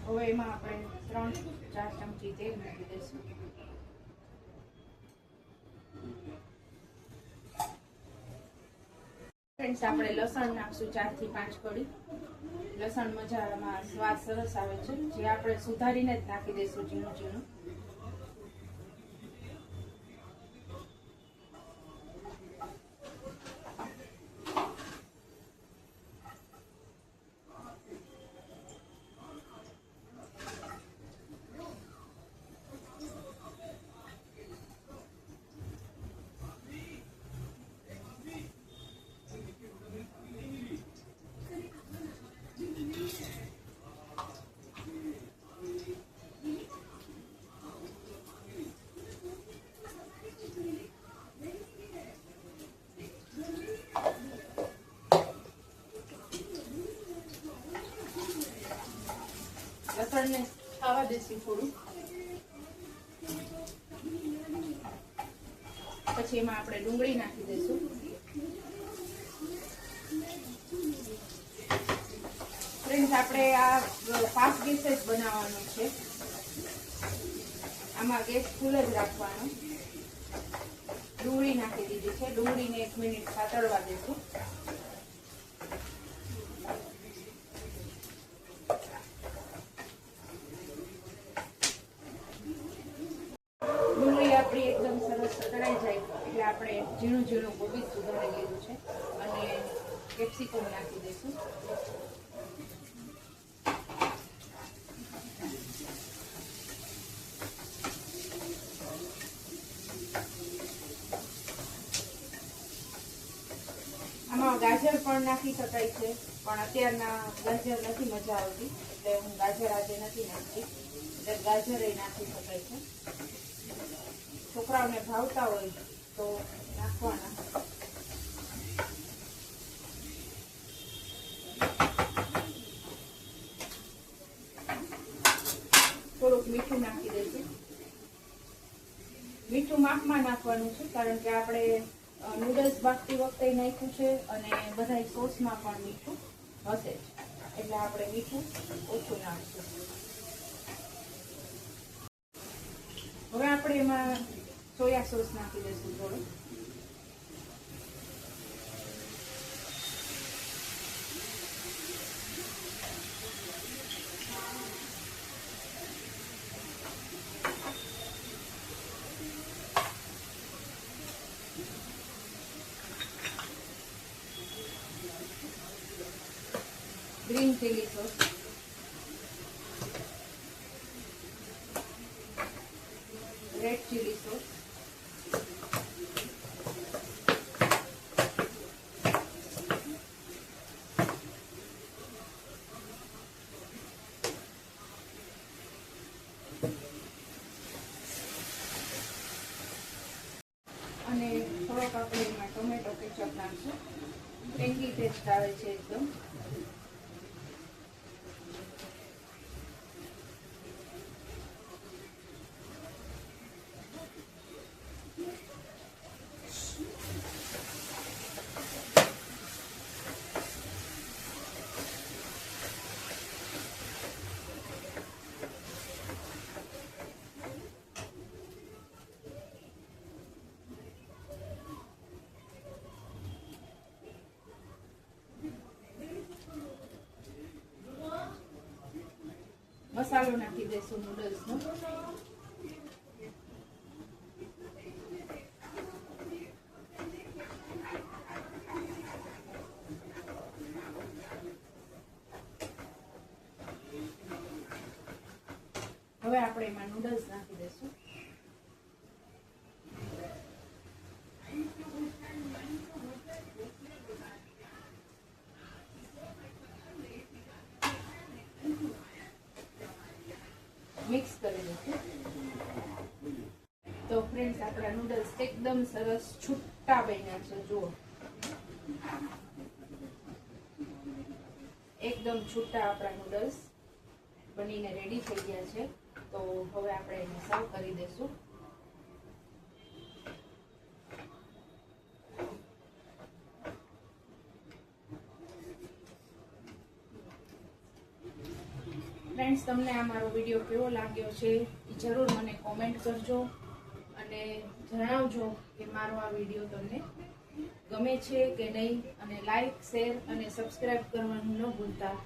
હવે એમાં આપણે 3-4 ચમચી તેલ નાખી દઈશું. ફ્રેન્ડ્સ, આપણે લસણ નાખશું 4 થી 5 કળી. લસણ મજામાં સ્વાદ સરસ આવે છે, જે આપણે સુધારીને જ નાખી દઈશું ઝીણું ઝીણું. લસણને ખાવા દેશું થોડું. પછી એમાં આપણે ડુંગળી નાખી દઈશું. ફ્રેન્ડ્સ, આપણે આ ફાસ્ટ ગેસે જ બનાવવાનો છે. આમાં ગેસ ફૂલ જ રાખવાનો. ડુંગળી નાખી દીધી છે. ડુંગળીને 1 મિનિટ સાતળવા દઈશું. ડુંગળી આપણી એકદમ સરસ સતળાઈ જાય એટલે આપણે ઝીણું ઝીણું કોબીજ સુધારી લીધું છે અને કેપ્સિકમ નાખી દઈશું. આમાં ગાજર પણ નાખી શકાય છે, પણ અત્યારના ગાજર નથી મજા આવતી એટલે હું ગાજર આજે નથી નાખતી. એટલે ગાજર એ નાખી શકાય છે. છોકરાઓને ભાવતા હોય તો નાખવાના. થોડુંક મીઠું નાખી દઈશું. મીઠું માપમાં નાખવાનું છે, કારણ કે આપણે નૂડલ્સ બાફતી વખતે નાખ્યું છે અને બધા સોસમાં પણ મીઠું હશે જ, એટલે આપણે મીઠું ઓછું નાખશું. હવે આપણે એમાં સોયા સોસ નાખી દઈશું થોડું. Green chilli sauce, red chilli sauce, અને થોડોક આપણે એમાં ટોમેટો કેચઅપ નાખશું. ટેંગી ટેસ્ટ આવે છે એકદમ. મસાલો નાખી દઈશું નૂડલ્સનો. હવે આપણે એમાં નૂડલ્સ નાખી દઈશું. મિક્સ કરી દઈશું. તો ફ્રેન્ડ્સ, આપણા નૂડલ્સ એકદમ સરસ છૂટા બન્યા છે. જુઓ, એકદમ છૂટા આપણા નૂડલ્સ બનીને રેડી થઈ ગયા છે. તો હવે આપણે એને સર્વ કરી દઈશું. ફ્રેન્ડ્સ, તમને આ મારો વિડીયો કેવો લાગ્યો છે એ જરૂર મને કોમેન્ટ કરજો અને જણાવજો કે મારો આ વિડીયો તમને ગમે છે કે નહીં, અને લાઈક, શેર અને સબસ્ક્રાઇબ કરવાનું ન ભૂલતા.